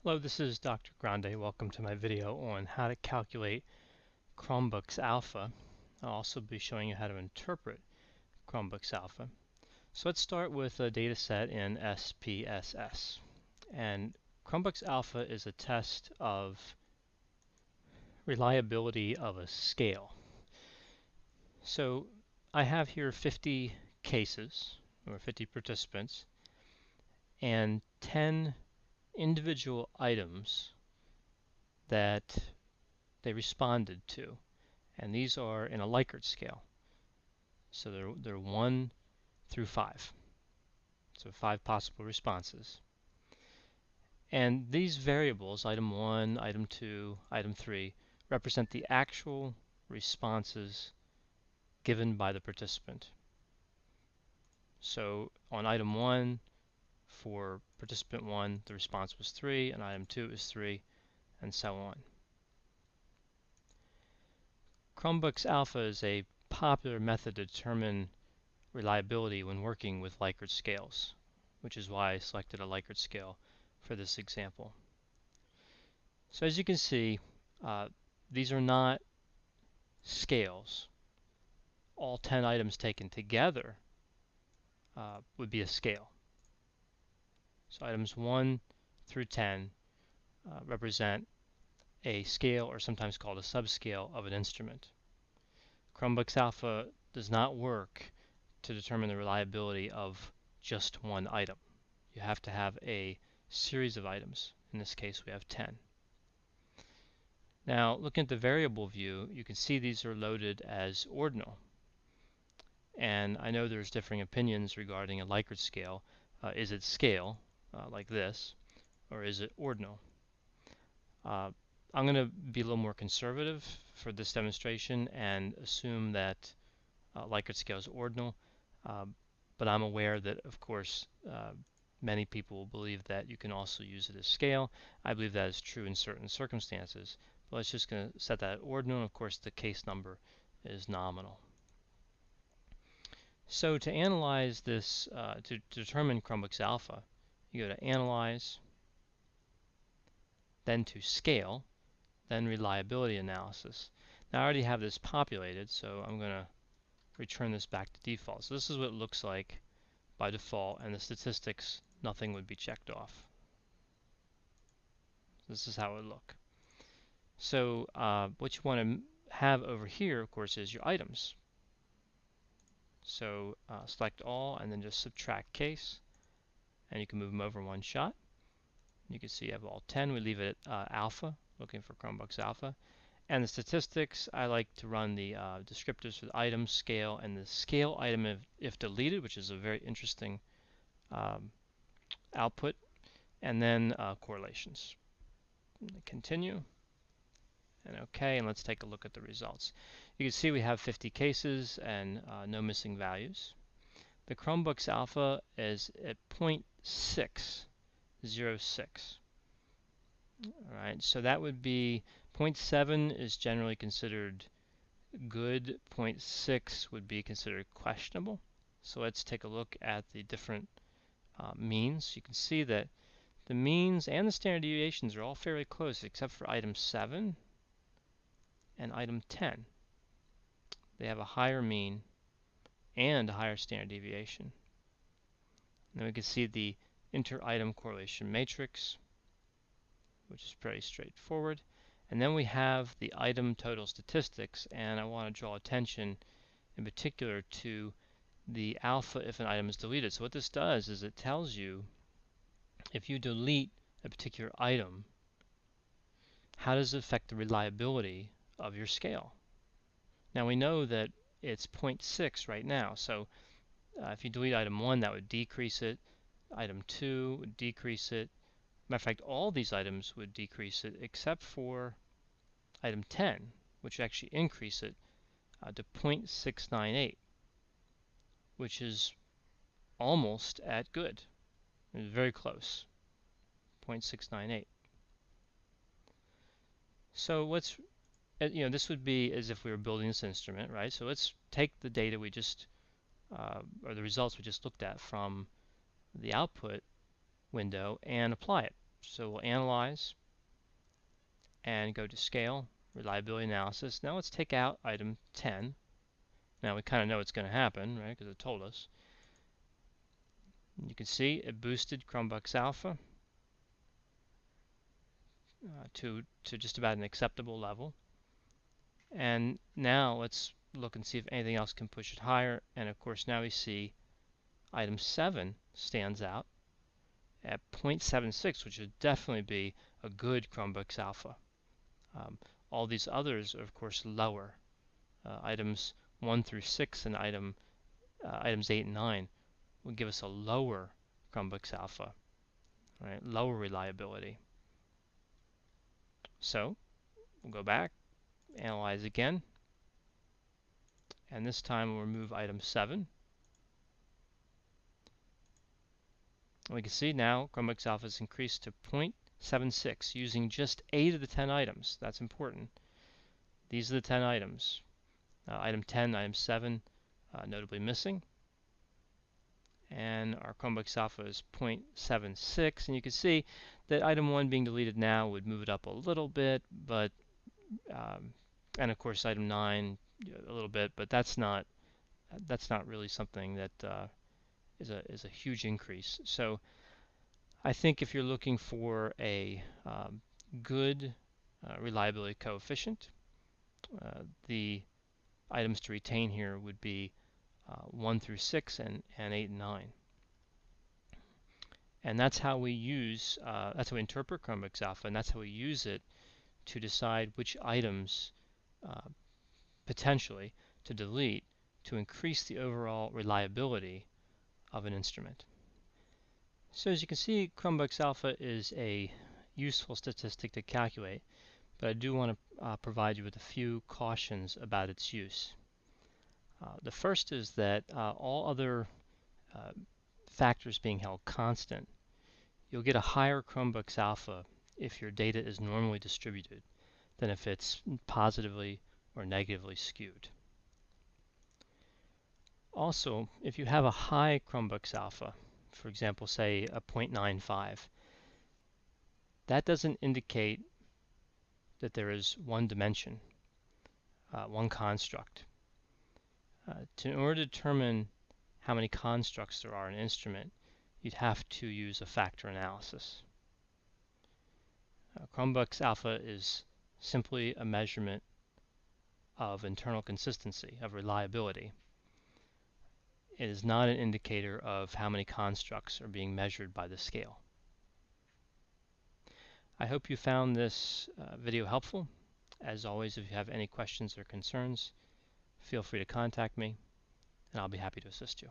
Hello, this is Dr. Grande. Welcome to my video on how to calculate Chromebooks Alpha. I'll also be showing you how to interpret Chromebooks Alpha. So let's start with a data set in SPSS. And Chromebooks Alpha is a test of reliability of a scale. So I have here 50 cases, or 50 participants, and 10 individual items that they responded to. And these are in a Likert scale. So they're 1 through 5. So 5 possible responses. And these variables, item 1, item 2, item 3, represent the actual responses given by the participant. So on item 1, for participant 1, the response was 3, and item 2 is 3, and so on. Chromebooks Alpha is a popular method to determine reliability when working with Likert scales, which is why I selected a Likert scale for this example. So as you can see, these are not scales. All 10 items taken together would be a scale. So items 1 through 10 represent a scale, or sometimes called a subscale, of an instrument. Chromebooks Alpha does not work to determine the reliability of just one item. You have to have a series of items. In this case, we have 10. Now, looking at the variable view, you can see these are loaded as ordinal. And I know there's differing opinions regarding a Likert scale. Is it scale, like this, or is it ordinal? I'm going to be a little more conservative for this demonstration and assume that Likert scale is ordinal, but I'm aware that, of course, many people believe that you can also use it as scale. I believe that is true in certain circumstances. But let's just going to set that at ordinal. Of course, the case number is nominal. So to analyze this, to determine Chromebooks Alpha, you go to Analyze, then to Scale, then Reliability Analysis. Now I already have this populated, so I'm going to return this back to default. So this is what it looks like by default, and the statistics, nothing would be checked off. This is how it would look. So what you want to have over here, of course, is your items. So select all and then just subtract case, and you can move them over one shot. You can see you have all 10. We leave it at alpha, looking for Chromebooks Alpha. And the statistics, I like to run the descriptors for the item, scale, and the scale item if deleted, which is a very interesting output, and then correlations. Continue. And OK, and let's take a look at the results. You can see we have 50 cases and no missing values. The Chromebooks Alpha is at 0.606. Alright, so that would be 0.7 is generally considered good, 0.6 would be considered questionable. So let's take a look at the different means. You can see that the means and the standard deviations are all fairly close except for item 7 and item 10. They have a higher mean and a higher standard deviation. And then we can see the inter-item correlation matrix, which is pretty straightforward. And then we have the item total statistics, and I want to draw attention in particular to the alpha if an item is deleted. So what this does is it tells you if you delete a particular item, how does it affect the reliability of your scale? Now we know that it's 0.6 right now, so if you delete item 1, that would decrease it. Item 2 would decrease it. Matter of fact, all these items would decrease it except for item 10, which would actually increase it to 0.698, which is almost at good. It's very close, 0.698. So what's, this would be as if we were building this instrument, right? So let's take the data we just, or the results we just looked at from the output window and apply it. So we'll analyze and go to scale, reliability analysis. Now let's take out item 10. Now we kind of know it's going to happen, right, because it told us. You can see it boosted Chromebooks Alpha to just about an acceptable level. And now let's look and see if anything else can push it higher. And of course now we see item 7 stands out at 0.76, which would definitely be a good Chromebooks Alpha. All these others are of course lower. Items 1 through 6 and items 8 and 9 will give us a lower Chromebooks Alpha, right? Lower reliability. So we'll go back, analyze again, and this time we'll remove item 7. And we can see now Chromebooks Alpha is increased to 0.76 using just 8 of the 10 items. That's important. These are the 10 items. Item 10, item 7 notably missing. And our Chromebooks Alpha is 0.76, and you can see that item 1 being deleted now would move it up a little bit, but and of course item 9 a little bit, but that's not really something that is a huge increase. So I think if you're looking for a good reliability coefficient, the items to retain here would be 1 through 6 and 8 and 9. And that's how we use, that's how we interpret Chromebooks Alpha, and that's how we use it to decide which items potentially to delete to increase the overall reliability of an instrument. So as you can see, Chromebooks Alpha is a useful statistic to calculate, but I do want to provide you with a few cautions about its use. The first is that all other factors being held constant, you'll get a higher Chromebooks Alpha if your data is normally distributed than if it's positively or negatively skewed. Also, if you have a high Chromebooks Alpha, for example, say a 0.95, that doesn't indicate that there is one dimension, one construct. In order to determine how many constructs there are in an instrument, you'd have to use a factor analysis. Chromebooks Alpha is simply a measurement of internal consistency, of reliability. It is not an indicator of how many constructs are being measured by the scale. I hope you found this video helpful. As always, if you have any questions or concerns, feel free to contact me, and I'll be happy to assist you.